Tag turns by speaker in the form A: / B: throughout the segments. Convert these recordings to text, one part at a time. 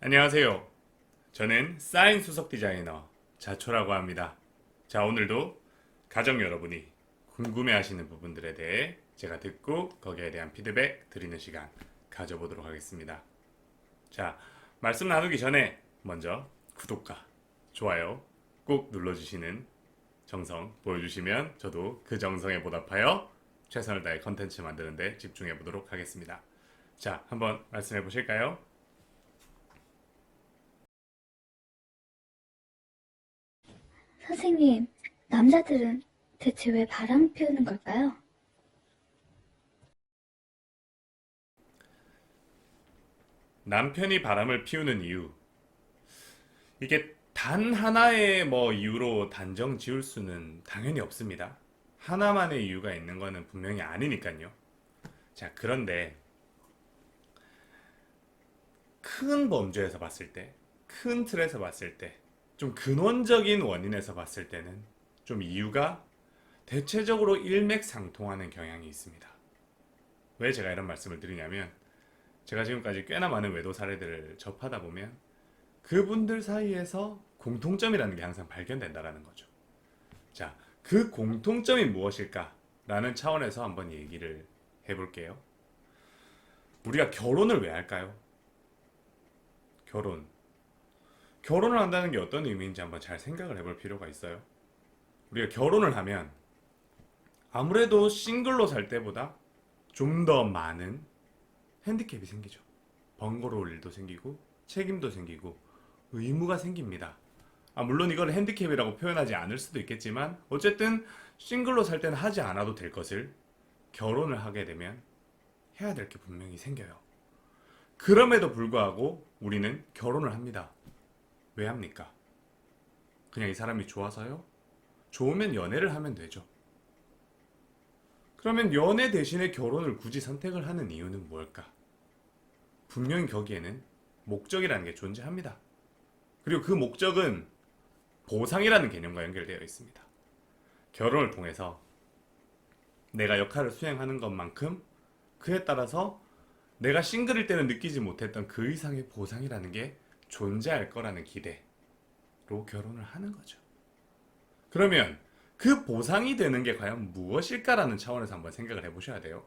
A: 안녕하세요. 저는 사인 수석 디자이너 자초라고 합니다. 자, 오늘도 가족 여러분이 궁금해하시는 부분들에 대해 제가 듣고 거기에 대한 피드백 드리는 시간 가져보도록 하겠습니다. 자, 말씀 나누기 전에 먼저 구독과 좋아요 꼭 눌러주시는 정성 보여주시면 저도 그 정성에 보답하여 최선을 다해 컨텐츠 만드는데 집중해 보도록 하겠습니다. 자, 한번 말씀해 보실까요?
B: 선생님, 남자들은 대체 왜 바람 피우는 걸까요?
A: 남편이 바람을 피우는 이유. 이게 단 하나의 이유로 단정 지을 수는 당연히 없습니다. 하나만의 이유가 있는 거는 분명히 아니니까요. 자, 그런데 큰 범주에서 봤을 때, 큰 틀에서 봤을 때, 좀 근원적인 원인에서 봤을 때는 좀 이유가 대체적으로 일맥상통하는 경향이 있습니다. 왜 제가 이런 말씀을 드리냐면, 제가 지금까지 꽤나 많은 외도 사례들을 접하다 보면 그분들 사이에서 공통점이라는 게 항상 발견된다라는 거죠. 자, 그 공통점이 무엇일까라는 차원에서 한번 얘기를 해볼게요. 우리가 결혼을 왜 할까요? 결혼. 결혼을 한다는 게 어떤 의미인지 한번 잘 생각을 해볼 필요가 있어요. 우리가 결혼을 하면 아무래도 싱글로 살 때보다 좀 더 많은 핸디캡이 생기죠. 번거로울 일도 생기고 책임도 생기고 의무가 생깁니다. 물론 이걸 핸디캡이라고 표현하지 않을 수도 있겠지만 어쨌든 싱글로 살 때는 하지 않아도 될 것을 결혼을 하게 되면 해야 될 게 분명히 생겨요. 그럼에도 불구하고 우리는 결혼을 합니다. 왜 합니까? 그냥 이 사람이 좋아서요? 좋으면 연애를 하면 되죠. 그러면 연애 대신에 결혼을 굳이 선택을 하는 이유는 뭘까? 분명히 거기에는 목적이라는 게 존재합니다. 그리고 그 목적은 보상이라는 개념과 연결되어 있습니다. 결혼을 통해서 내가 역할을 수행하는 것만큼 그에 따라서 내가 싱글일 때는 느끼지 못했던 그 이상의 보상이라는 게 존재할 거라는 기대로 결혼을 하는 거죠. 그러면 그 보상이 되는 게 과연 무엇일까라는 차원에서 한번 생각을 해보셔야 돼요.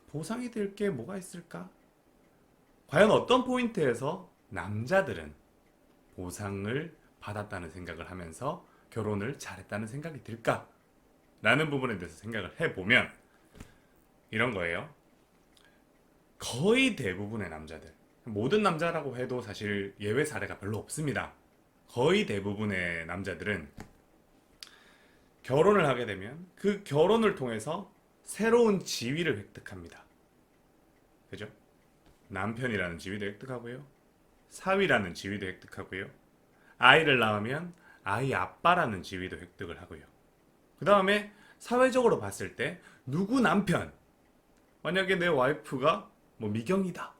A: 보상이 될 게 뭐가 있을까? 과연 어떤 포인트에서 남자들은 보상을 받았다는 생각을 하면서 결혼을 잘했다는 생각이 들까? 라는 부분에 대해서 생각을 해보면 이런 거예요. 거의 대부분의 남자들, 모든 남자라고 해도 사실 예외 사례가 별로 없습니다. 거의 대부분의 남자들은 결혼을 하게 되면 그 결혼을 통해서 새로운 지위를 획득합니다. 그죠? 남편이라는 지위도 획득하고요. 사위라는 지위도 획득하고요. 아이를 낳으면 아이 아빠라는 지위도 획득을 하고요. 그 다음에 사회적으로 봤을 때 누구 남편, 만약에 내 와이프가 미경이다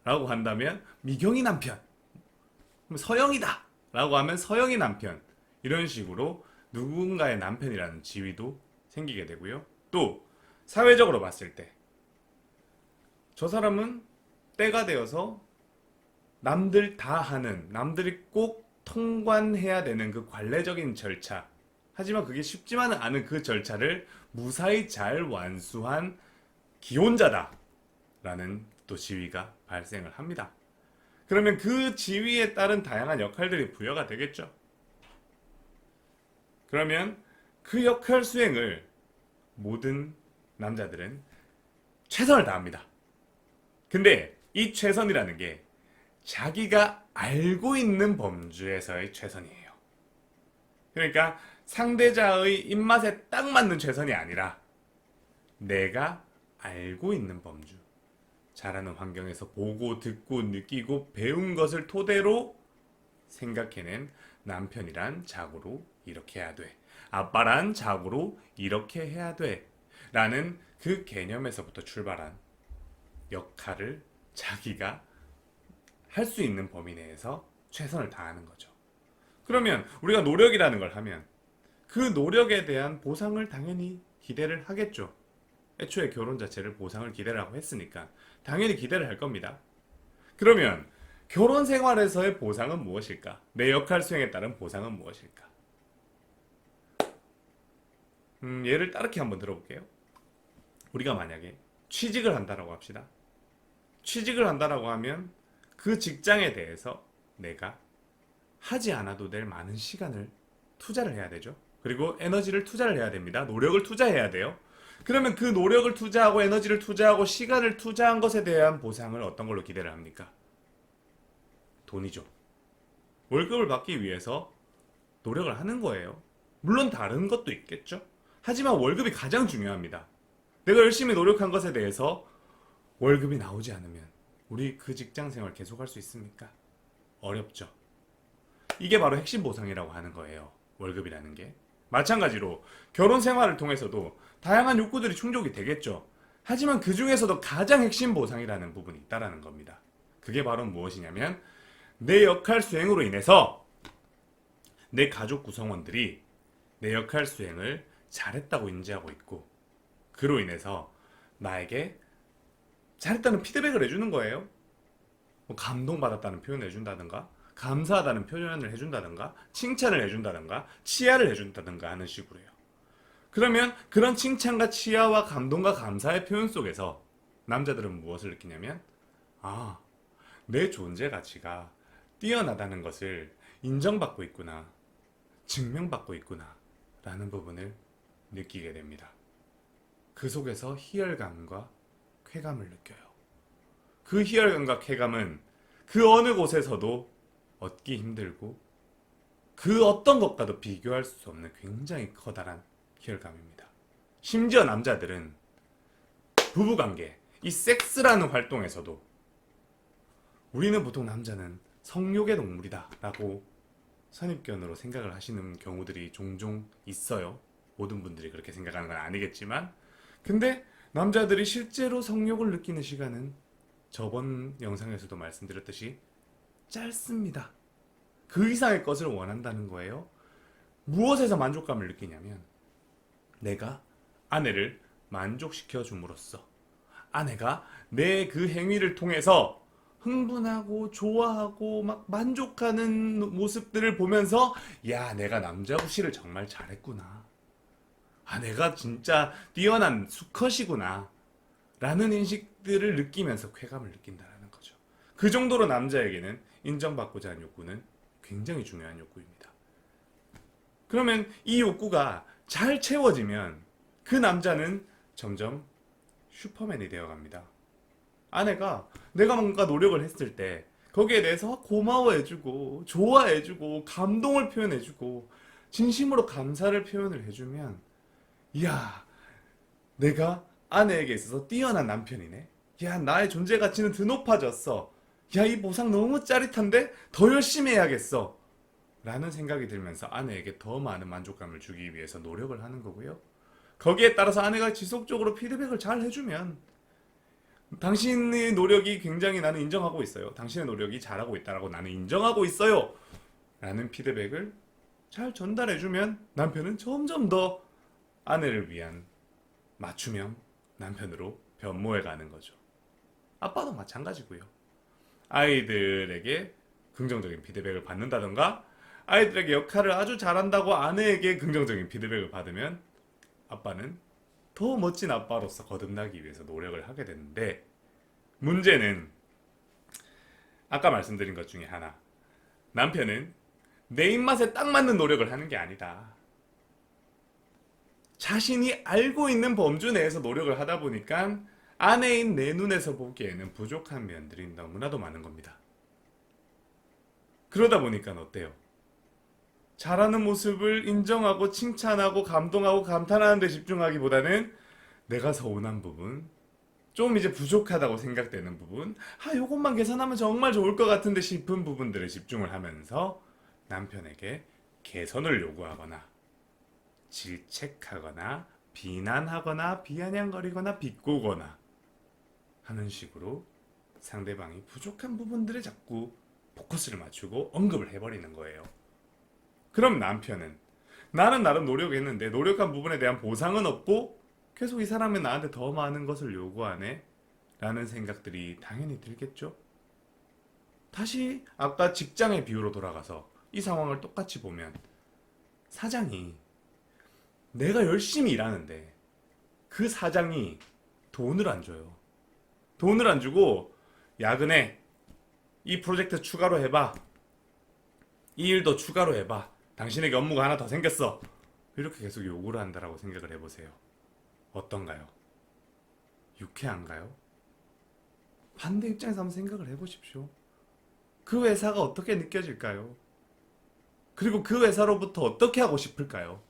A: 라고 한다면 미경이 남편, 서영이다 라고 하면 서영이 남편, 이런 식으로 누군가의 남편이라는 지위도 생기게 되고요. 또 사회적으로 봤을 때 저 사람은 때가 되어서 남들 다 하는, 남들이 꼭 통관해야 되는 그 관례적인 절차, 하지만 그게 쉽지만은 않은 그 절차를 무사히 잘 완수한 기혼자다 라는 또 지위가 발생을 합니다. 그러면 그 지위에 따른 다양한 역할들이 부여가 되겠죠. 그러면 그 역할 수행을 모든 남자들은 최선을 다합니다. 근데 이 최선이라는 게 자기가 알고 있는 범주에서의 최선이에요. 그러니까 상대자의 입맛에 딱 맞는 최선이 아니라 내가 알고 있는 범주, 자라는 환경에서 보고 듣고 느끼고 배운 것을 토대로 생각해낸 남편이란 자고로 이렇게 해야 돼. 아빠란 자고로 이렇게 해야 돼. 라는 그 개념에서부터 출발한 역할을 자기가 할 수 있는 범위 내에서 최선을 다하는 거죠. 그러면 우리가 노력이라는 걸 하면 그 노력에 대한 보상을 당연히 기대를 하겠죠. 애초에 결혼 자체를 보상을 기대라고 했으니까 당연히 기대를 할 겁니다. 그러면 결혼 생활에서의 보상은 무엇일까? 내 역할 수행에 따른 보상은 무엇일까? 예를 따르게 한번 들어볼게요. 우리가 만약에 취직을 한다라고 합시다. 취직을 한다라고 하면 그 직장에 대해서 내가 하지 않아도 될 많은 시간을 투자를 해야 되죠. 그리고 에너지를 투자를 해야 됩니다. 노력을 투자해야 돼요. 그러면 그 노력을 투자하고 에너지를 투자하고 시간을 투자한 것에 대한 보상을 어떤 걸로 기대를 합니까? 돈이죠. 월급을 받기 위해서 노력을 하는 거예요. 물론 다른 것도 있겠죠. 하지만 월급이 가장 중요합니다. 내가 열심히 노력한 것에 대해서 월급이 나오지 않으면 우리 그 직장 생활 계속할 수 있습니까? 어렵죠. 이게 바로 핵심 보상이라고 하는 거예요. 월급이라는 게. 마찬가지로 결혼 생활을 통해서도 다양한 욕구들이 충족이 되겠죠. 하지만 그 중에서도 가장 핵심 보상이라는 부분이 있다라는 겁니다. 그게 바로 무엇이냐면 내 역할 수행으로 인해서 내 가족 구성원들이 내 역할 수행을 잘했다고 인지하고 있고 그로 인해서 나에게 잘했다는 피드백을 해주는 거예요. 뭐 감동받았다는 표현을 해준다든가 감사하다는 표현을 해준다든가 칭찬을 해준다든가 치아를 해준다든가 하는 식으로요. 그러면 그런 칭찬과 치아와 감동과 감사의 표현 속에서 남자들은 무엇을 느끼냐면 아, 내 존재 가치가 뛰어나다는 것을 인정받고 있구나, 증명받고 있구나 라는 부분을 느끼게 됩니다. 그 속에서 희열감과 쾌감을 느껴요. 그 희열감과 쾌감은 그 어느 곳에서도 얻기 힘들고 그 어떤 것과도 비교할 수 없는 굉장히 커다란 희열감입니다. 심지어 남자들은 부부관계, 이 섹스라는 활동에서도 우리는 보통 남자는 성욕의 동물이다 라고 선입견으로 생각을 하시는 경우들이 종종 있어요. 모든 분들이 그렇게 생각하는 건 아니겠지만 근데 남자들이 실제로 성욕을 느끼는 시간은 저번 영상에서도 말씀드렸듯이 짧습니다. 그 이상의 것을 원한다는 거예요. 무엇에서 만족감을 느끼냐면 내가 아내를 만족시켜 줌으로써 아내가 내 그 행위를 통해서 흥분하고 좋아하고 막 만족하는 모습들을 보면서 야, 내가 남자 구실을 정말 잘했구나. 아, 내가 진짜 뛰어난 수컷이구나. 라는 인식들을 느끼면서 쾌감을 느낀다는 거죠. 그 정도로 남자에게는 인정받고자 하는 욕구는 굉장히 중요한 욕구입니다. 그러면 이 욕구가 잘 채워지면 그 남자는 점점 슈퍼맨이 되어갑니다. 아내가 내가 뭔가 노력을 했을 때 거기에 대해서 고마워해주고 좋아해주고 감동을 표현해주고 진심으로 감사를 표현을 해주면 이야, 내가 아내에게 있어서 뛰어난 남편이네. 야, 나의 존재 가치는 더 높아졌어. 야, 이 보상 너무 짜릿한데 더 열심히 해야겠어. 라는 생각이 들면서 아내에게 더 많은 만족감을 주기 위해서 노력을 하는 거고요. 거기에 따라서 아내가 지속적으로 피드백을 잘 해주면 당신의 노력이 굉장히 나는 인정하고 있어요. 당신의 노력이 잘하고 있다라고 나는 인정하고 있어요. 라는 피드백을 잘 전달해주면 남편은 점점 더 아내를 위한 맞춤형 남편으로 변모해가는 거죠. 아빠도 마찬가지고요. 아이들에게 긍정적인 피드백을 받는다던가 아이들에게 역할을 아주 잘한다고 아내에게 긍정적인 피드백을 받으면 아빠는 더 멋진 아빠로서 거듭나기 위해서 노력을 하게 되는데 문제는 아까 말씀드린 것 중에 하나, 남편은 내 입맛에 딱 맞는 노력을 하는 게 아니다. 자신이 알고 있는 범주 내에서 노력을 하다 보니까 아내인 내 눈에서 보기에는 부족한 면들이 너무나도 많은 겁니다. 그러다 보니까 어때요? 잘하는 모습을 인정하고 칭찬하고 감동하고 감탄하는 데 집중하기보다는 내가 서운한 부분, 좀 이제 부족하다고 생각되는 부분, 아, 요것만 개선하면 정말 좋을 것 같은데 싶은 부분들에 집중을 하면서 남편에게 개선을 요구하거나 질책하거나 비난하거나 비아냥거리거나 비꼬거나 하는 식으로 상대방이 부족한 부분들에 자꾸 포커스를 맞추고 언급을 해버리는 거예요. 그럼 남편은 나는 나름 노력했는데 노력한 부분에 대한 보상은 없고 계속 이 사람은 나한테 더 많은 것을 요구하네 라는 생각들이 당연히 들겠죠. 다시 아까 직장의 비유로 돌아가서 이 상황을 똑같이 보면 사장이 내가 열심히 일하는데 그 사장이 돈을 안 줘요. 돈을 안 주고 야근에 이 프로젝트 추가로 해봐. 이 일도 추가로 해봐. 당신에게 업무가 하나 더 생겼어. 이렇게 계속 요구를 한다라고 생각을 해보세요. 어떤가요? 유쾌한가요? 반대 입장에서 한번 생각을 해보십시오. 그 회사가 어떻게 느껴질까요? 그리고 그 회사로부터 어떻게 하고 싶을까요?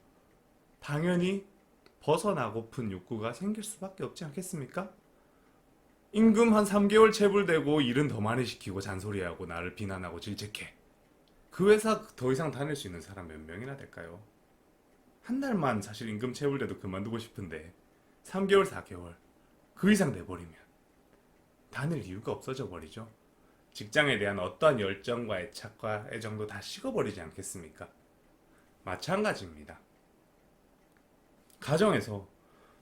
A: 당연히 벗어나고픈 욕구가 생길 수밖에 없지 않겠습니까? 임금 한 3개월 체불되고 일은 더 많이 시키고 잔소리하고 나를 비난하고 질책해. 그 회사 더 이상 다닐 수 있는 사람 몇 명이나 될까요? 한 달만 사실 임금 체불돼도 그만두고 싶은데 3개월, 4개월 그 이상 돼버리면 다닐 이유가 없어져 버리죠. 직장에 대한 어떠한 열정과 애착과 애정도 다 식어버리지 않겠습니까? 마찬가지입니다. 가정에서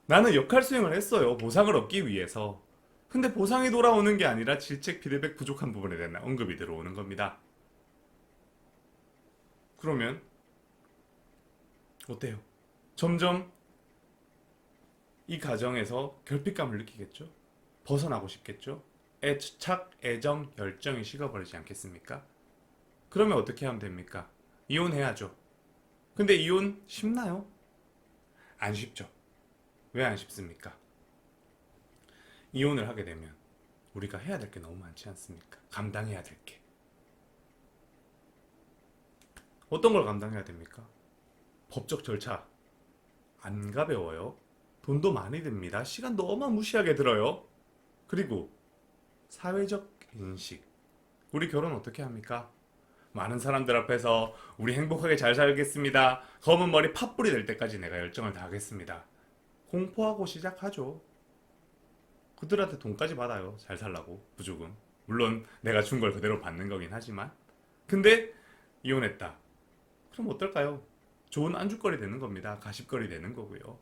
A: 나는 역할 수행을 했어요. 보상을 얻기 위해서. 근데 보상이 돌아오는 게 아니라 질책, 피드백 부족한 부분에 대한 언급이 들어오는 겁니다. 그러면 어때요? 점점 이 가정에서 결핍감을 느끼겠죠? 벗어나고 싶겠죠? 애착, 애정, 열정이 식어버리지 않겠습니까? 그러면 어떻게 하면 됩니까? 이혼해야죠. 근데 이혼 쉽나요? 안 쉽죠. 왜 안 쉽습니까? 이혼을 하게 되면 우리가 해야 될 게 너무 많지 않습니까? 감당해야 될 게. 어떤 걸 감당해야 됩니까? 법적 절차 안 가벼워요. 돈도 많이 듭니다. 시간도 어마무시하게 들어요. 그리고 사회적 인식. 우리 결혼 어떻게 합니까? 많은 사람들 앞에서 우리 행복하게 잘 살겠습니다. 검은 머리 팥불이 될 때까지 내가 열정을 다하겠습니다. 공포하고 시작하죠. 그들한테 돈까지 받아요. 잘 살라고. 부조금. 물론 내가 준 걸 그대로 받는 거긴 하지만. 근데 이혼했다. 그럼 어떨까요? 좋은 안주거리 되는 겁니다. 가십거리 되는 거고요.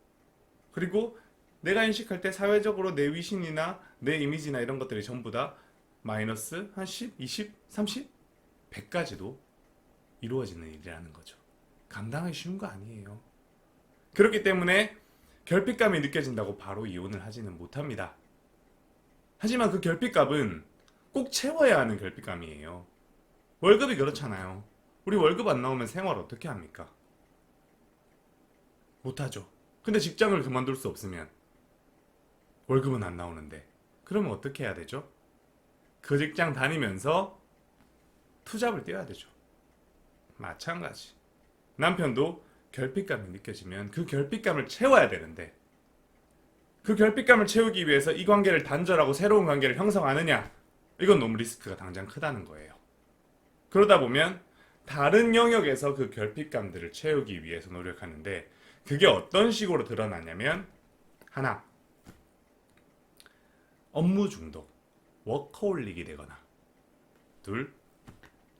A: 그리고 내가 인식할 때 사회적으로 내 위신이나 내 이미지나 이런 것들이 전부 다 마이너스 한 10, 20, 30, 100까지도 이루어지는 일이라는 거죠. 감당하기 쉬운 거 아니에요. 그렇기 때문에 결핍감이 느껴진다고 바로 이혼을 하지는 못합니다. 하지만 그 결핍감은 꼭 채워야 하는 결핍감이에요. 월급이 그렇잖아요. 우리 월급 안 나오면 생활 어떻게 합니까? 못하죠. 근데 직장을 그만둘 수 없으면 월급은 안 나오는데 그러면 어떻게 해야 되죠? 그 직장 다니면서 투잡을 뛰어야 되죠. 마찬가지. 남편도 결핍감이 느껴지면 그 결핍감을 채워야 되는데 그 결핍감을 채우기 위해서 이 관계를 단절하고 새로운 관계를 형성하느냐? 이건 너무 리스크가 당장 크다는 거예요. 그러다 보면 다른 영역에서 그 결핍감들을 채우기 위해서 노력하는데 그게 어떤 식으로 드러나냐면 하나, 업무 중독, 워커홀릭이 되거나 둘,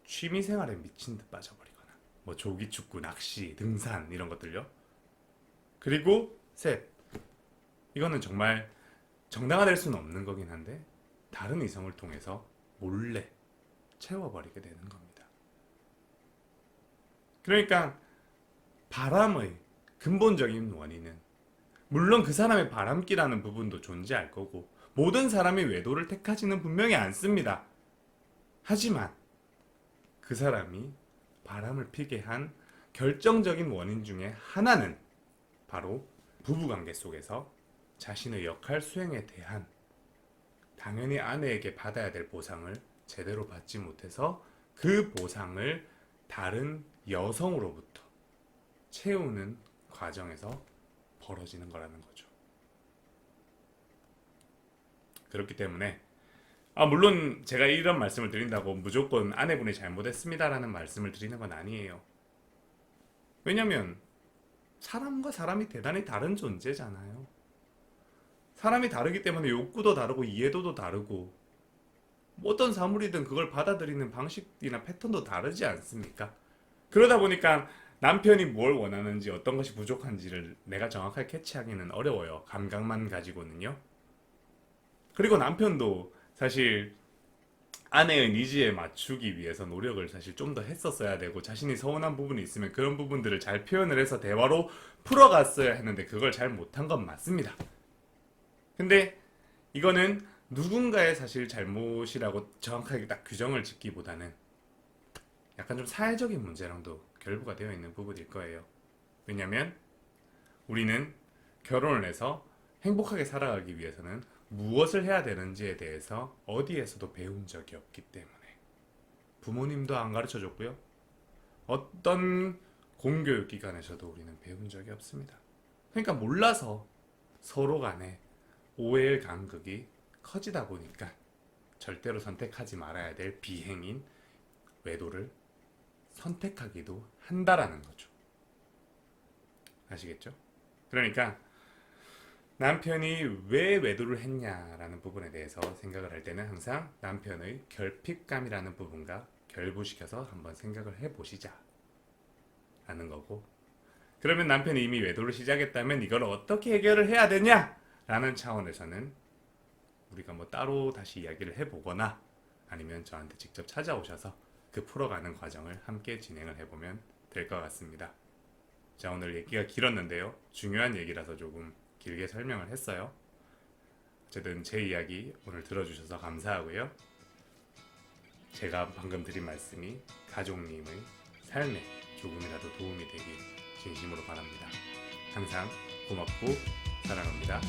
A: 취미생활에 미친 듯 빠져버리거나 뭐 조기축구, 낚시, 등산 이런 것들요. 그리고 셋, 이거는 정말 정당화될 수는 없는 거긴 한데 다른 이성을 통해서 몰래 채워버리게 되는 겁니다. 그러니까 바람의 근본적인 원인은 물론 그 사람의 바람기라는 부분도 존재할 거고 모든 사람이 외도를 택하지는 분명히 않습니다. 하지만 그 사람이 바람을 피게 한 결정적인 원인 중에 하나는 바로 부부관계 속에서 자신의 역할 수행에 대한 당연히 아내에게 받아야 될 보상을 제대로 받지 못해서 그 보상을 다른 여성으로부터 채우는 과정에서 벌어지는 거라는 거죠. 그렇기 때문에 물론 제가 이런 말씀을 드린다고 무조건 아내분이 잘못했습니다라는 말씀을 드리는 건 아니에요. 왜냐면 사람과 사람이 대단히 다른 존재잖아요. 사람이 다르기 때문에 욕구도 다르고 이해도도 다르고 어떤 사물이든 그걸 받아들이는 방식이나 패턴도 다르지 않습니까? 그러다 보니까 남편이 뭘 원하는지 어떤 것이 부족한지를 내가 정확하게 캐치하기는 어려워요. 감각만 가지고는요. 그리고 남편도 사실 아내의 니즈에 맞추기 위해서 노력을 사실 좀 더 했었어야 되고, 자신이 서운한 부분이 있으면 그런 부분들을 잘 표현을 해서 대화로 풀어갔어야 했는데 그걸 잘 못한 건 맞습니다. 근데 이거는 누군가의 사실 잘못이라고 정확하게 딱 규정을 짓기보다는 약간 좀 사회적인 문제랑도 결부가 되어 있는 부분일 거예요. 왜냐면 우리는 결혼을 해서 행복하게 살아가기 위해서는 무엇을 해야 되는지에 대해서 어디에서도 배운 적이 없기 때문에, 부모님도 안 가르쳐 줬고요. 어떤 공교육 기관에서도 우리는 배운 적이 없습니다. 그러니까 몰라서 서로 간에 오해의 간극이 커지다 보니까 절대로 선택하지 말아야 될 비행인 외도를 선택하기도 한다라는 거죠. 아시겠죠? 그러니까 남편이 왜 외도를 했냐라는 부분에 대해서 생각을 할 때는 항상 남편의 결핍감이라는 부분과 결부시켜서 한번 생각을 해보시자 라는 거고, 그러면 남편이 이미 외도를 시작했다면 이걸 어떻게 해결을 해야 되냐 라는 차원에서는 우리가 뭐 따로 다시 이야기를 해보거나 아니면 저한테 직접 찾아오셔서 그 풀어가는 과정을 함께 진행을 해보면 될 것 같습니다. 자, 오늘 얘기가 길었는데요. 중요한 얘기라서 조금 길게 설명을 했어요. 어쨌든 제 이야기 오늘 들어주셔서 감사하고요. 제가 방금 드린 말씀이 가족님의 삶에 조금이라도 도움이 되길 진심으로 바랍니다. 항상 고맙고 사랑합니다.